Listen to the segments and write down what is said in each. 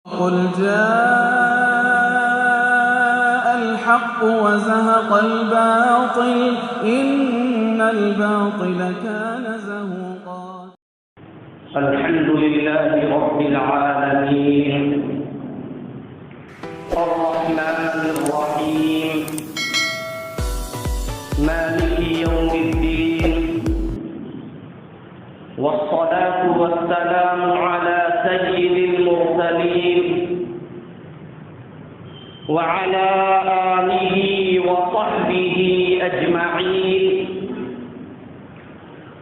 قل جاء الحق وزهق الباطل إن الباطل كان زهوقا. الحمد لله رب العالمين الرحمن الرحيم مالك يوم الدين والصلاة والسلام على سيد المرسلين وعلى آله وصحبه أجمعين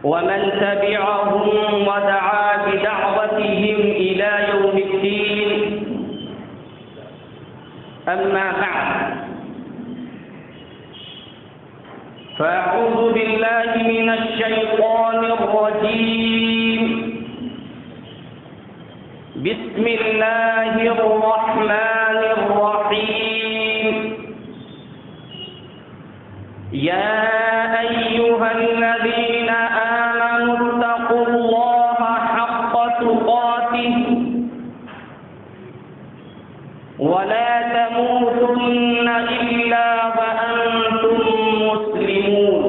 ومن تبعهم ودعا بدعوتهم إلى يوم الدين. أما بعد فأعوذ بالله من الشيطان الرجيم. بسم الله الرحمن الرحيم. يا أيها الذين آمنوا اتقوا الله حق تقاته ولا تموتن إلا وأنتم مسلمون.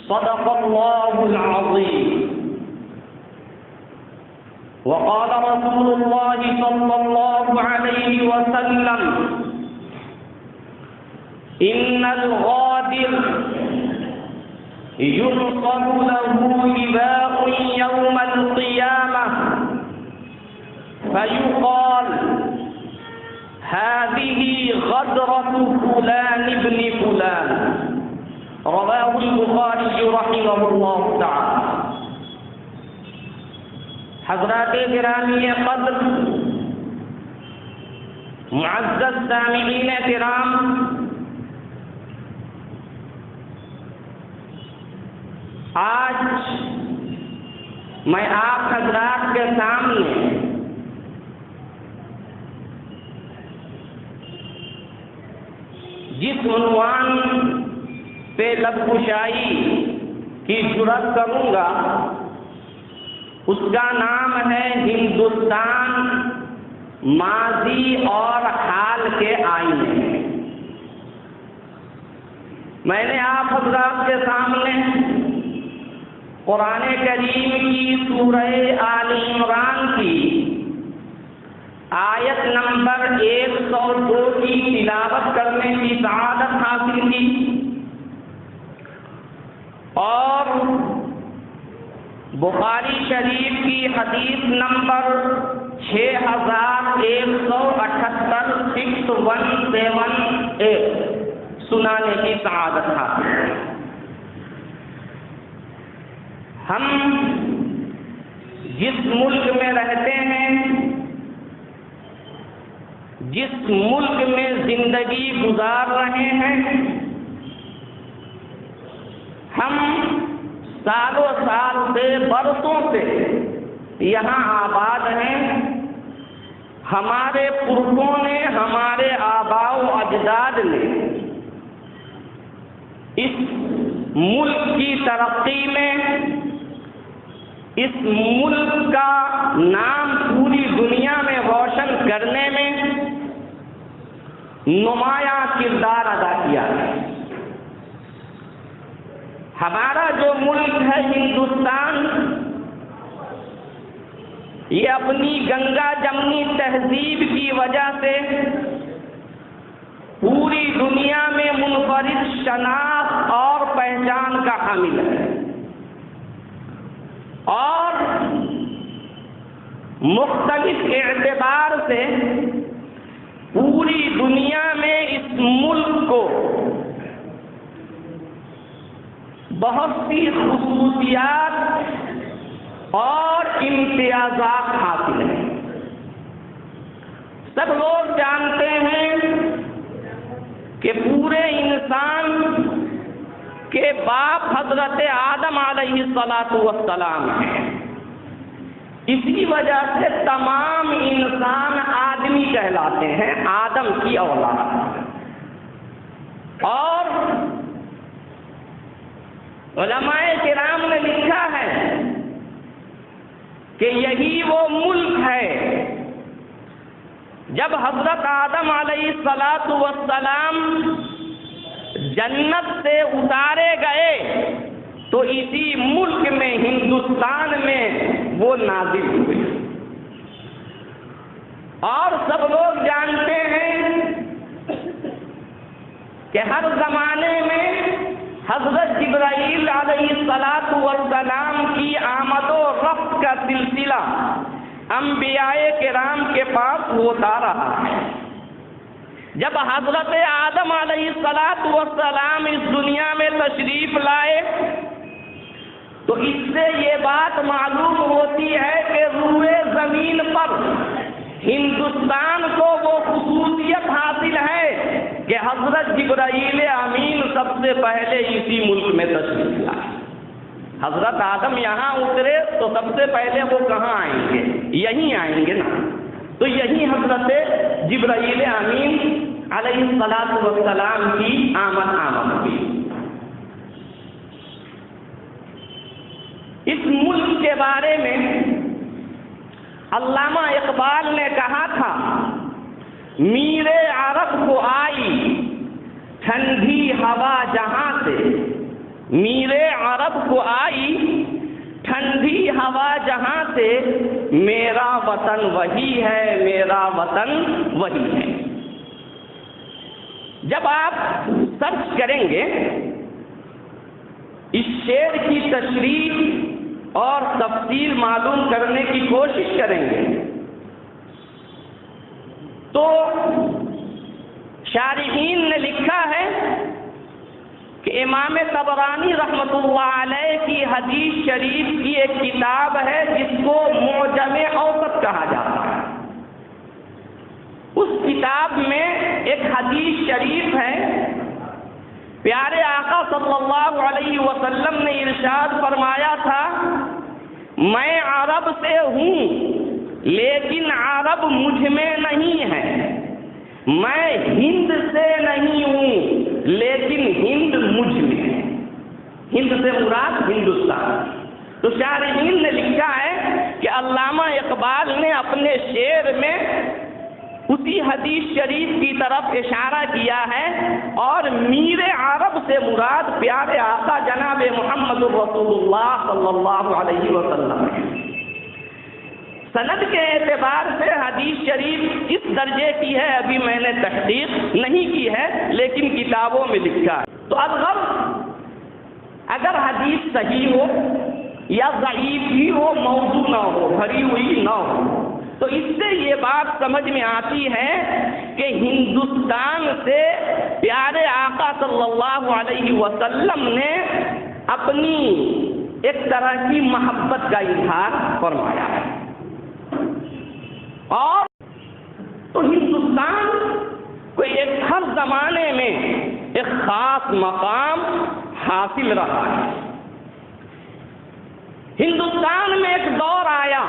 صدق الله العظيم. وقال رسول الله صلى الله عليه وسلم إن الغادر ينصب له لواء يوم القيامة فيقال هذه غدرة فلان ابن فلان. رواه البخاري رحمه الله تعالى. حضرات گرامی قدر، معزز سامعین کرام، آج میں آپ حضرات کے سامنے جس عنوان پہ لب کشائی کی جرات کروں گا اس کا نام ہے ہندوستان ماضی اور حال کے آئینے. میں نے آپ حضرات کے سامنے قرآن کریم کی سورہ آل عمران کی آیت نمبر 102 کی تلاوت کرنے کی سعادت حاصل کی اور بخاری شریف کی حدیث نمبر 6178 سنانے کی سعادت حاصل. ہم جس ملک میں رہتے ہیں، جس ملک میں زندگی گزار رہے ہیں، ہم سالوں سال سے، برسوں سے یہاں آباد ہیں. ہمارے پرکھوں نے، ہمارے آباء و اجداد نے اس ملک کی ترقی میں، اس ملک کا نام پوری دنیا میں روشن کرنے میں نمایاں کردار ادا کیا ہے. ہمارا جو ملک ہے ہندوستان، یہ اپنی گنگا جمنی تہذیب کی وجہ سے پوری دنیا میں منفرد شناخت اور پہچان کا حامل ہے اور مختلف اعتبار سے پوری دنیا میں اس ملک کو بہت سی خصوصیات اور امتیازات حاصل ہیں. سب لوگ جانتے ہیں کہ پورے انسان کے باپ حضرت آدم علیہ السلام ہیں. اسی وجہ سے تمام انسان آدمی کہلاتے ہیں، آدم کی اولاد. اور علماء کرام نے لکھا ہے کہ یہی وہ ملک ہے جب حضرت آدم علیہ السلام جنت سے اتارے گئے تو اسی ملک میں ہندوستان میں وہ نازل ہوئے، اور سب لوگ جانتے ہیں کہ ہر زمانے میں حضرت جبرائیل علیہ السلام کی آمد و رفت کا سلسلہ انبیاء کرام کے پاس ہوتا رہا ہے۔ جب حضرت آدم علیہ السلام اس دنیا میں تشریف لائے تو اس سے یہ بات معلوم ہوتی ہے کہ روئے زمین پر ہندوستان کو وہ خصوصیت حاصل ہے کہ حضرت جبرائیل امین سب سے پہلے اسی ملک میں تشریف لائے۔ حضرت آدم یہاں اترے تو سب سے پہلے وہ کہاں آئیں گے؟ یہیں آئیں گے نا، تو یہی حضرت جبرائیل امین علیہ السلام کی آمد ہوئی۔ اس ملک کے بارے میں علامہ اقبال نے کہا تھا، میرے عرب کو آئی ٹھنڈی ہوا جہاں سے، میرے عرب کو آئی ٹھنڈی ہوا جہاں سے، میرا وطن وہی ہے، میرا وطن وہی ہے۔ جب آپ سرچ کریں گے اس شعر کی تشریح اور تفصیل معلوم کرنے کی کوشش کریں گے تو شارحین نے لکھا ہے کہ امام طبرانی رحمۃ اللہ علیہ کی حدیث شریف کی ایک کتاب ہے جس کو معجم اوسط کہا جاتا ہے۔ اس کتاب میں ایک حدیث شریف ہے، پیارے آقا صلی اللہ علیہ وسلم نے ارشاد فرمایا تھا، میں عرب سے ہوں لیکن عرب مجھ میں نہیں ہے، میں ہند سے نہیں ہوں لیکن ہند مجھ میں ہے۔ ہند سے مراد ہندوستان۔ تو شارحین نے لکھا ہے کہ علامہ اقبال نے اپنے شعر میں اسی حدیث شریف کی طرف اشارہ کیا ہے، اور میر عرب سے مراد پیارے آقا جناب محمد رسول اللہ صلی اللہ علیہ وسلم۔ سند کے اعتبار سے حدیث شریف اس درجے کی ہے، ابھی میں نے تحقیق نہیں کی ہے لیکن کتابوں میں لکھا ہے۔ تو اگر حدیث صحیح ہو یا ضعیف ہی ہو، موضوع نہ ہو، بھری ہوئی نہ ہو، تو اس سے یہ بات سمجھ میں آتی ہے کہ ہندوستان سے پیارے آقا صلی اللہ علیہ وسلم نے اپنی ایک طرح کی محبت کا اظہار فرمایا ہے، اور تو ہندوستان کو ایک ہر زمانے میں ایک خاص مقام حاصل رہا ہے۔ ہندوستان میں ایک دور آیا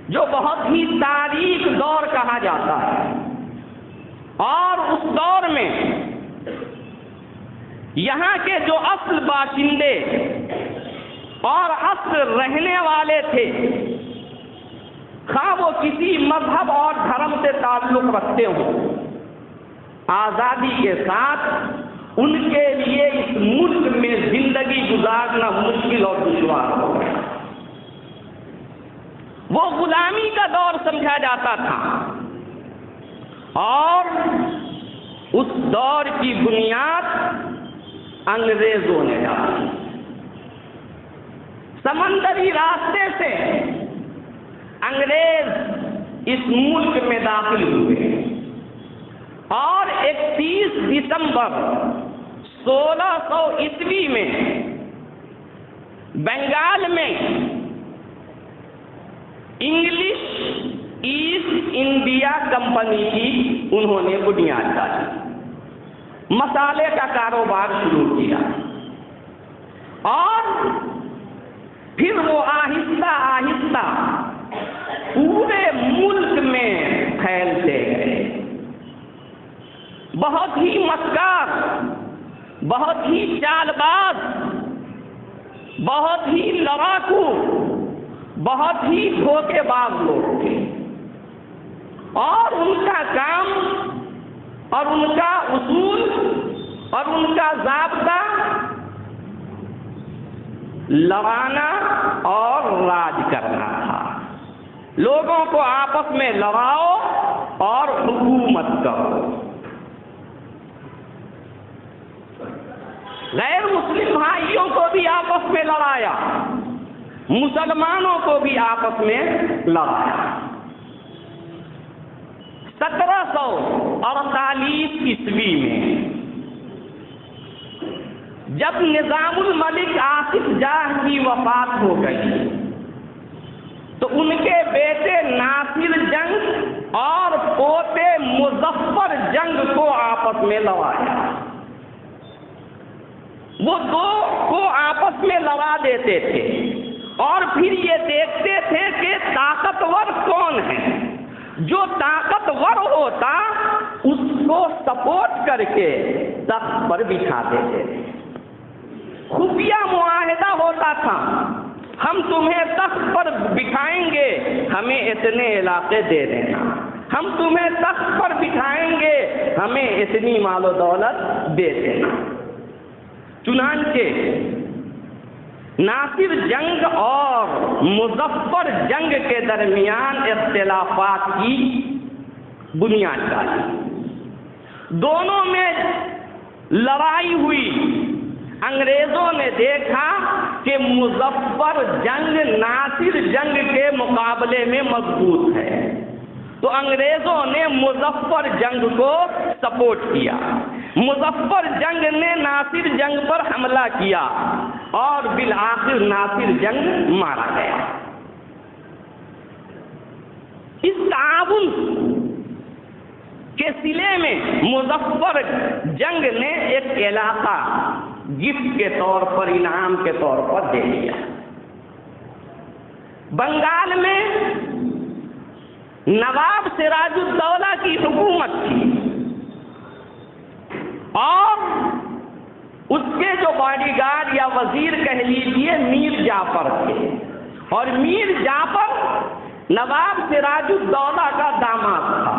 جو بہت ہی تاریخ دور کہا جاتا ہے، اور اس دور میں یہاں کے جو اصل باشندے اور اصل رہنے والے تھے، خواہ وہ کسی مذہب اور دھرم سے تعلق رکھتے ہوں، آزادی کے ساتھ ان کے لیے اس ملک میں زندگی گزارنا مشکل اور دشوار ہو گیا۔ وہ غلامی کا دور سمجھا جاتا تھا، اور اس دور کی بنیاد انگریزوں نے ڈالی۔ سمندری راستے سے انگریز اس ملک میں داخل ہوئے، اور 31 دسمبر 1600 عیسوی میں بنگال میں انگلش ایسٹ انڈیا کمپنی کی انہوں نے بنیاد ڈالی، مسالے کا کاروبار شروع کیا، اور پھر وہ آہستہ آہستہ پورے ملک میں پھیلتے گئے۔ بہت ہی مکار، بہت ہی چال باز، بہت ہی لڑاکو، بہت ہی دھوکے باز لوگ تھے۔ اور ان کا کام اور ان کا اصول اور ان کا ضابطہ لڑانا اور راج کرنا تھا۔ لوگوں کو آپس میں لڑاؤ اور حکومت کرو۔ غیر مسلم بھائیوں کو بھی آپس میں لڑایا، مسلمانوں کو بھی آپس میں لڑایا۔ 1748 عیسوی میں جب نظام الملک آصف جاہ کی وفات ہو گئی تو ان کے بیٹے ناصر جنگ اور پوتے مظفر جنگ کو آپس میں لڑایا۔ وہ دو کو آپس میں لڑا دیتے تھے اور پھر یہ دیکھتے تھے کہ طاقتور کون ہے۔ جو طاقتور ہوتا اس کو سپورٹ کر کے تخت پر بٹھا دیتے تھے۔ خفیہ معاہدہ ہوتا تھا، ہم تمہیں تخت پر بٹھائیں گے، ہمیں اتنے علاقے دے دینا، ہم تمہیں تخت پر بٹھائیں گے، ہمیں اتنی مال و دولت دے دینا۔ چنانچہ ناصر جنگ اور مظفر جنگ کے درمیان اختلافات کی بنیاد ڈالی۔ دونوں میں لڑائی ہوئی۔ انگریزوں نے دیکھا کہ مظفر جنگ ناصر جنگ کے مقابلے میں مضبوط ہے، تو انگریزوں نے مظفر جنگ کو سپورٹ کیا۔ مظفر جنگ نے ناصر جنگ پر حملہ کیا اور بالآخر ناصر جنگ مارا گیا۔ اس تعاون کے صلے میں مظفر جنگ نے ایک علاقہ گفٹ کے طور پر، انعام کے طور پر دے دیا۔ بنگال میں نواب سراج الدولہ کی حکومت تھی اور اس کے جو باڈی گارڈ یا وزیر کہہ لیجیے میر جعفر تھے، اور میر جعفر نواب سراج الدولہ کا داماد تھا۔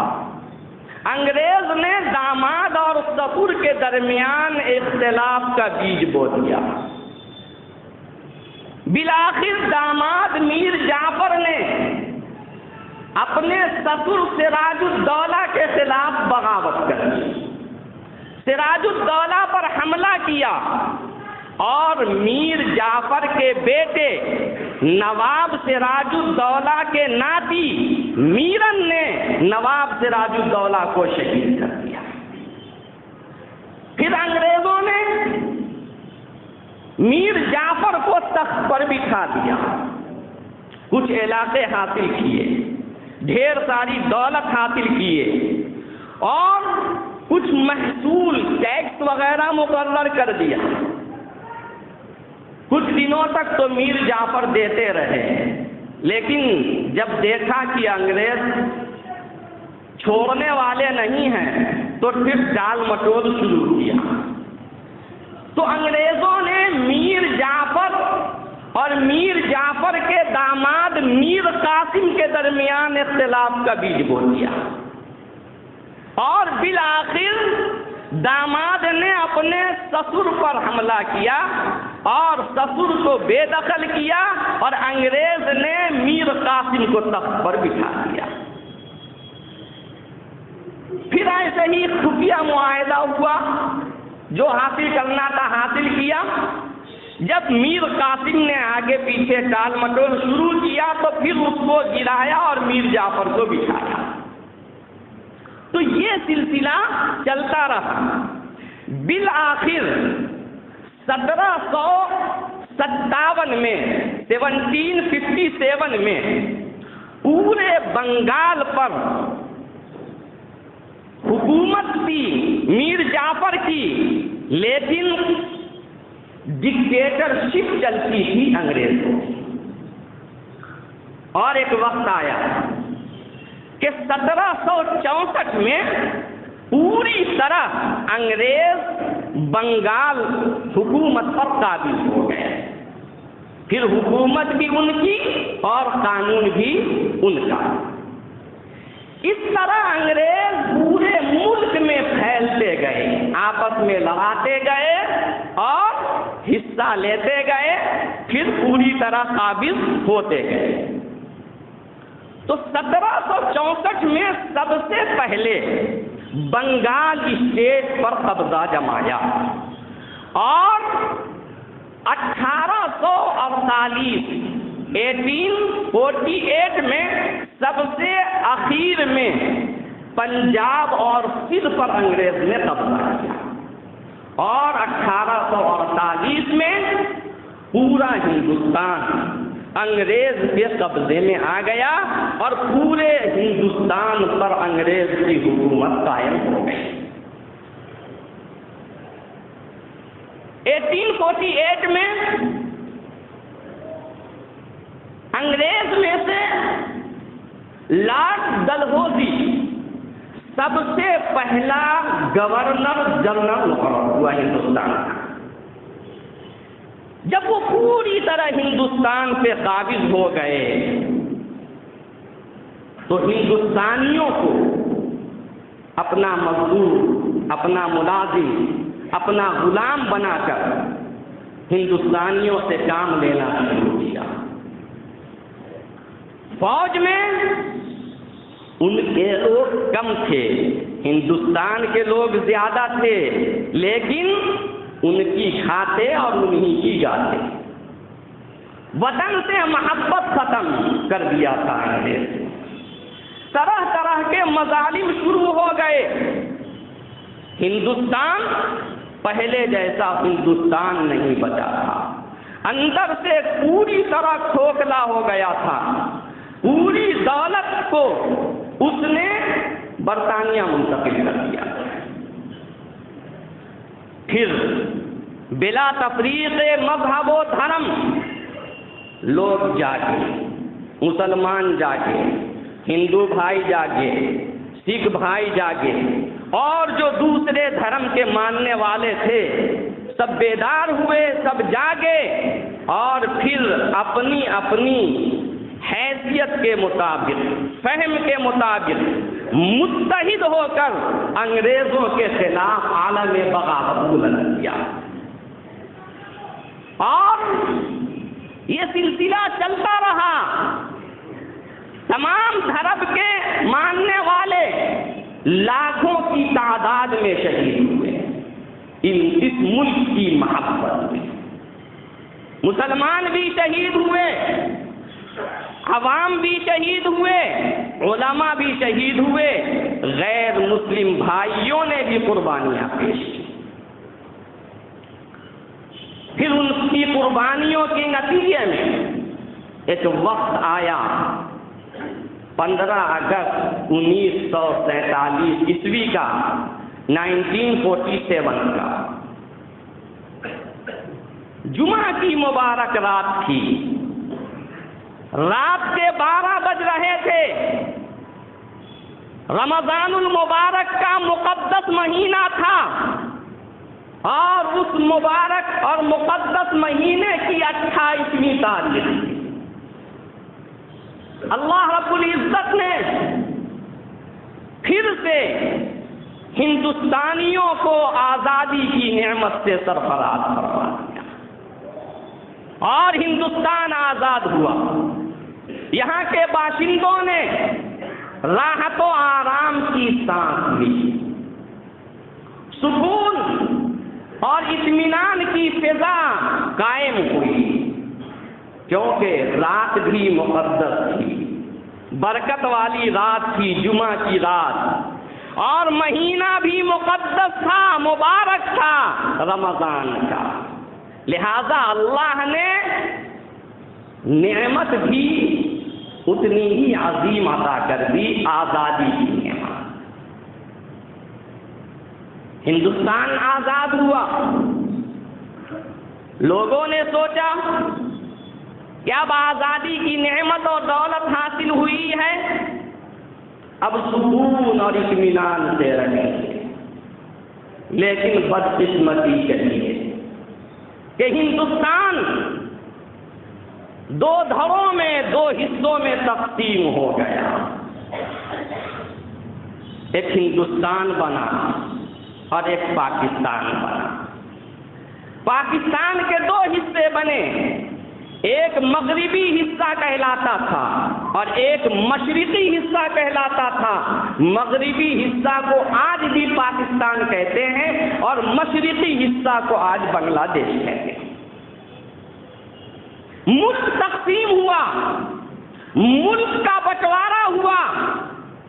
انگریز نے داماد اور سسر کے درمیان اختلاف کا بیج بو دیا۔ بالآخر داماد میر جعفر نے اپنے سسر سراج الدولہ کے خلاف بغاوت کر دی، سراج الدولہ پر حملہ کیا اور میر جعفر کے بیٹے نواب سراج الدولہ کے ناتی میرن نے نواب سراج الدولہ کو شہید کر دیا۔ پھر انگریزوں نے میر جعفر کو تخت پر بٹھا دیا، کچھ علاقے حاصل کیے، ڈھیر ساری دولت حاصل کیے اور کچھ محصول ٹیکس وغیرہ مقرر کر دیا۔ کچھ دنوں تک تو میر جعفر دیتے رہے، لیکن جب دیکھا کہ انگریز چھوڑنے والے نہیں ہیں تو پھر ٹال مٹول شروع کیا۔ تو انگریزوں نے میر جعفر اور میر جعفر کے داماد میر قاسم کے درمیان اختلاف کا بیج بو دیا، اور بالآخر داماد نے اپنے سسر پر حملہ کیا اور سسر کو بے دخل کیا اور انگریز نے میر قاسم کو تخت پر بٹھا دیا۔ پھر ایسے ہی خفیہ معاہدہ ہوا، جو حاصل کرنا تھا حاصل کیا۔ جب میر قاسم نے آگے پیچھے ٹال مٹول شروع کیا تو پھر اس کو گرایا اور میر جعفر کو بٹھایا۔ تو یہ سلسلہ چلتا رہا۔ بالآخر 1757 میں 1757 میں پورے بنگال پر حکومت تھی میر جعفر کی، لیکن ڈکٹیٹرشپ چلتی تھی انگریزوں کی۔ اور ایک وقت آیا کہ 1764 میں پوری طرح انگریز بنگال حکومت پر قابض ہو گئے۔ پھر حکومت بھی ان کی اور قانون بھی ان کا۔ اس طرح انگریز پورے ملک میں پھیلتے گئے، آپس میں لڑاتے گئے اور حصہ لیتے گئے، پھر پوری طرح قابض ہوتے گئے۔ تو 1764 میں سب سے پہلے بنگال اسٹیٹ پر قبضہ جمایا اور 1848 میں سب سے اخیر میں پنجاب اور سندھ پر انگریز نے قبضہ کیا اور 1848 میں پورا ہندوستان انگریز کے قبضے میں آ گیا اور پورے ہندوستان پر انگریز کی حکومت قائم ہو گئی۔ 1848 میں انگریز میں سے لارڈ ڈلہوزی سب سے پہلا گورنر جنرل مقرر ہوا ہندوستان کا۔ جب وہ پوری طرح ہندوستان پہ قابض ہو گئے تو ہندوستانیوں کو اپنا مزدور، اپنا ملازم، اپنا غلام بنا کر ہندوستانیوں سے کام لینا شروع کیا۔ فوج میں ان کے لوگ کم تھے، ہندوستان کے لوگ زیادہ تھے، لیکن ان کی کھاتے اور انہی کی جاتے۔ وطن سے محبت ختم کر دیا تھا انگریز، طرح طرح کے مظالم شروع ہو گئے۔ ہندوستان پہلے جیسا ہندوستان نہیں بچا تھا، اندر سے پوری طرح کھوکھلا ہو گیا تھا۔ پوری دولت کو اس نے برطانیہ منتقل کر دیا۔ پھر بلا تفریق مذہب و دھرم لوگ جاگے، مسلمان جاگے، ہندو بھائی جاگے، سکھ بھائی جاگے، اور جو دوسرے دھرم کے ماننے والے تھے سب بیدار ہوئے، سب جاگے، اور پھر اپنی اپنی حیثیت کے مطابق، فہم کے مطابق متحد ہو کر انگریزوں کے خلاف عالم بغاوت بلند کیا۔ اور یہ سلسلہ چلتا رہا، تمام دھرم کے ماننے والے لاکھوں کی تعداد میں شہید ہوئے اس ملک کی محبت میں۔ مسلمان بھی شہید ہوئے، عوام بھی شہید ہوئے، علماء بھی شہید ہوئے، غیر مسلم بھائیوں نے بھی قربانیاں پیش کی۔ پھر ان کی قربانیوں کے نتیجے میں ایک وقت آیا 15 اگست 1947 عیسوی کا 1947 کا جمعہ کی مبارک رات تھی۔ رات کے 12 بج رہے تھے۔ رمضان المبارک کا مقدس مہینہ تھا اور اس مبارک اور مقدس مہینے کی 28ویں تاریخ اللہ رب العزت نے پھر سے ہندوستانیوں کو آزادی کی نعمت سے سرفراز فرما دیا اور ہندوستان آزاد ہوا۔ یہاں کے باشندوں نے راحت و آرام کی سانس لی، سکون اور اطمینان کی فضا قائم ہوئی، کیونکہ رات بھی مقدس تھی، برکت والی رات تھی، جمعہ کی رات، اور مہینہ بھی مقدس تھا، مبارک تھا، رمضان کا۔ لہذا اللہ نے نعمت بھی اتنی ہی عظیم عطا کر دی، آزادی کی نعمت۔ ہندوستان آزاد ہوا۔ لوگوں نے سوچا کہ اب آزادی کی نعمت اور دولت حاصل ہوئی ہے، اب سکون اور اطمینان سے رہیں گے۔ لیکن بدقسمتی کہی ہے کہ ہندوستان 2 دھڑوں میں، 2 حصوں میں تقسیم ہو گیا۔ ایک ہندوستان بنا اور ایک پاکستان بنا۔ پاکستان کے دو حصے بنے، ایک مغربی حصہ کہلاتا تھا اور ایک مشرقی حصہ کہلاتا تھا۔ مغربی حصہ کو آج بھی پاکستان کہتے ہیں اور مشرقی حصہ کو آج بنگلہ دیش کہتے ہیں۔ ملک تقسیم ہوا، ملک کا بٹوارا ہوا،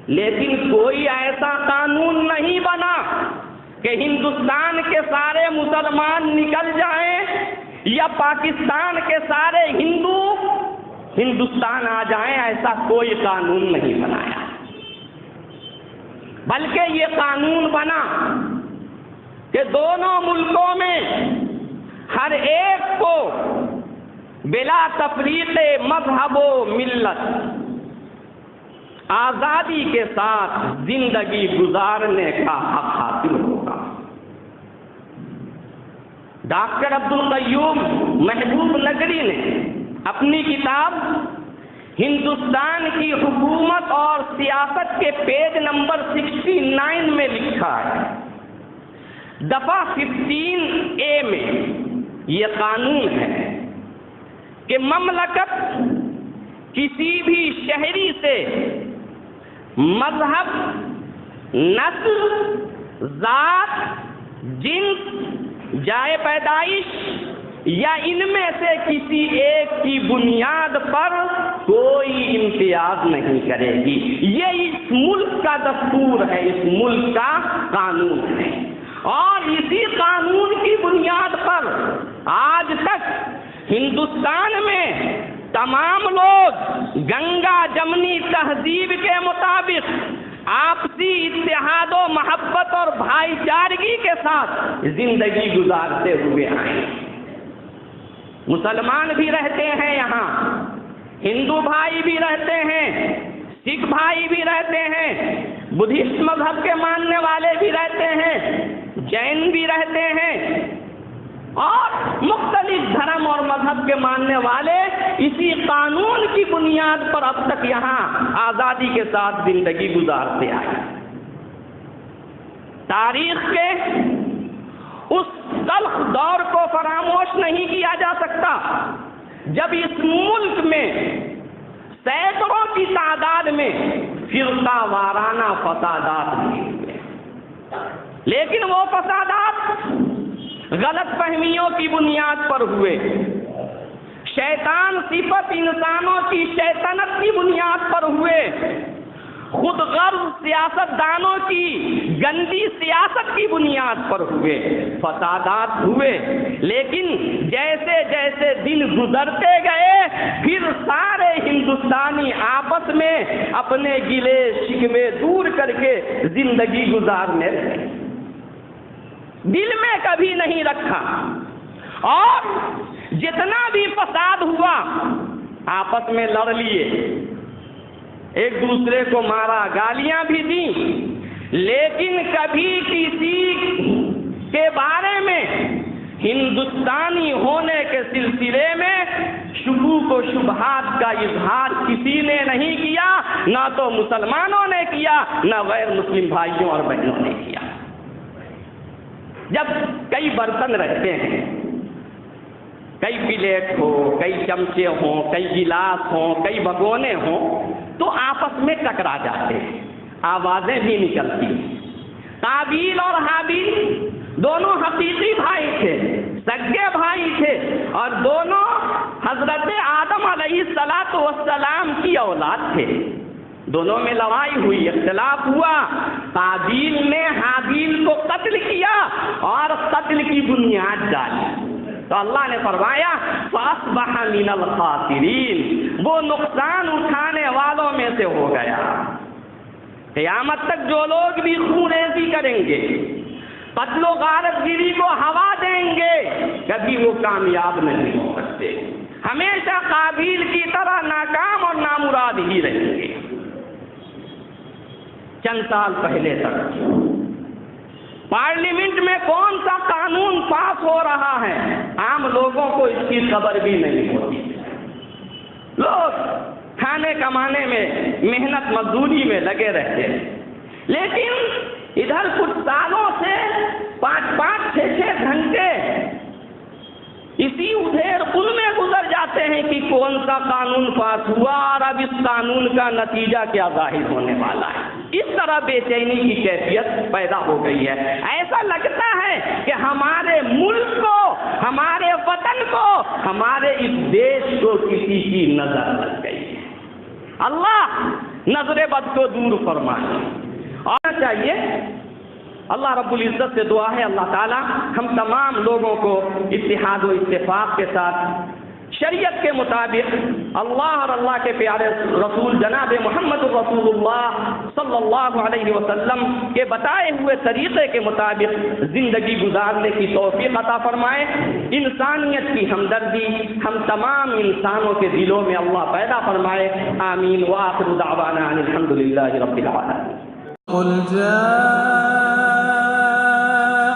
لیکن کوئی ایسا قانون نہیں بنا کہ ہندوستان کے سارے مسلمان نکل جائیں یا پاکستان کے سارے ہندو ہندوستان آ جائیں، ایسا کوئی قانون نہیں بنایا، بلکہ یہ قانون بنا کہ دونوں ملکوں میں ہر ایک کو بلا تفریق مذہب و ملت آزادی کے ساتھ زندگی گزارنے کا حق حاصل ہوگا۔ ڈاکٹر عبدالقیوم محبوب نگری نے اپنی کتاب ہندوستان کی حکومت اور سیاست کے پیج نمبر 69 میں لکھا ہے، دفعہ 15A میں یہ قانون ہے کہ مملکت کسی بھی شہری سے مذہب، نسل، ذات، جنس، جائے پیدائش یا ان میں سے کسی ایک کی بنیاد پر کوئی امتیاز نہیں کرے گی۔ یہ اس ملک کا دستور ہے، اس ملک کا قانون ہے، اور اسی قانون کی بنیاد پر آج تک ہندوستان میں تمام لوگ گنگا جمنی تہذیب کے مطابق آپسی اتحاد و محبت اور بھائی چارگی کے ساتھ زندگی گزارتے ہوئے آئے۔ مسلمان بھی رہتے ہیں یہاں، ہندو بھائی بھی رہتے ہیں، سکھ بھائی بھی رہتے ہیں، بدھسٹ مذہب کے ماننے والے بھی رہتے ہیں، جین بھی رہتے ہیں، اور مختلف دھرم اور مذہب کے ماننے والے اسی قانون کی بنیاد پر اب تک یہاں آزادی کے ساتھ زندگی گزارتے آئے۔ تاریخ کے اس تلخ دور کو فراموش نہیں کیا جا سکتا جب اس ملک میں سینکڑوں کی تعداد میں فرقہ وارانہ فسادات بھی ہوئے، لیکن وہ فسادات غلط فہمیوں کی بنیاد پر ہوئے، شیطان صفت انسانوں کی شیطنت کی بنیاد پر ہوئے، خود غرض سیاست دانوں کی گندی سیاست کی بنیاد پر ہوئے، فسادات ہوئے۔ لیکن جیسے جیسے دن گزرتے گئے پھر سارے ہندوستانی آپس میں اپنے گلے شکوے دور کر کے زندگی گزارنے لگے، دل میں کبھی نہیں رکھا، اور جتنا بھی فساد ہوا آپس میں لڑ لیے، ایک دوسرے کو مارا، گالیاں بھی دیں، لیکن کبھی کسی کے بارے میں ہندوستانی ہونے کے سلسلے میں شکوک و شبہات کا اظہار کسی نے نہیں کیا، نہ تو مسلمانوں نے کیا، نہ غیر مسلم بھائیوں اور بہنوں نے کیا۔ جب کئی برتن رہتے ہیں، کئی پلیٹ ہو، کئی چمچے ہوں، کئی گلاس ہوں، کئی بھگونے ہوں، تو آپس میں ٹکرا جاتے ہیں، آوازیں بھی نکلتی ہیں۔ قابیل اور حابیل دونوں حقیقی بھائی تھے، سگے بھائی تھے، اور دونوں حضرت آدم علیہ السلام کی اولاد تھے۔ دونوں میں لڑائی ہوئی، اختلاف ہوا، قابیل نے حابیل کو قتل کیا اور قتل کی بنیاد ڈالی، تو اللہ نے فرمایا فَأَصْبَحَ مِنَ الْخَاسِرِينَ، وہ نقصان اٹھانے والوں میں سے ہو گیا۔ قیامت تک جو لوگ بھی خون ریزی کریں گے، قتل و غارت گیری کو ہوا دیں گے، کبھی وہ کامیاب نہیں ہو سکتے، ہمیشہ قابیل کی طرح ناکام اور نامراد ہی رہیں گے۔ چند سال پہلے تک پارلیمنٹ میں کون سا قانون پاس ہو رہا ہے عام لوگوں کو اس کی خبر بھی نہیں ہوتی، لوگ کھانے کمانے میں محنت مزدوری میں لگے رہتے ہیں، لیکن ادھر کچھ سالوں سے 5-6 گھنٹے اسی ادھیر ان میں گزر جاتے ہیں کہ کون سا قانون پاس ہوا اور اب اس قانون کا نتیجہ کیا ظاہر ہونے والا ہے. اس طرح بے چینی کی کیفیت پیدا ہو گئی ہے. ایسا لگتا ہے کہ ہمارے ملک کو، ہمارے وطن کو، ہمارے اس دیش کو کسی کی نظر لگ گئی ہے. اللہ نظر بد کو دور فرمائے. اور چاہیے اللہ رب العزت سے دعا ہے اللہ تعالی ہم تمام لوگوں کو اتحاد و اتفاق کے ساتھ شریعت کے مطابق اللہ اور اللہ کے پیارے رسول جناب محمد رسول اللہ صلی اللہ علیہ وسلم کے بتائے ہوئے طریقے کے مطابق زندگی گزارنے کی توفیق عطا فرمائے. انسانیت کی ہمدردی ہم تمام انسانوں کے دلوں میں اللہ پیدا فرمائے. آمین. وآخر دعوانا ان الحمدللہ رب العالمین. قل جاء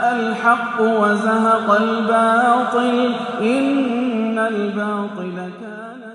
الحق وزهق الباطل إن الباطل كان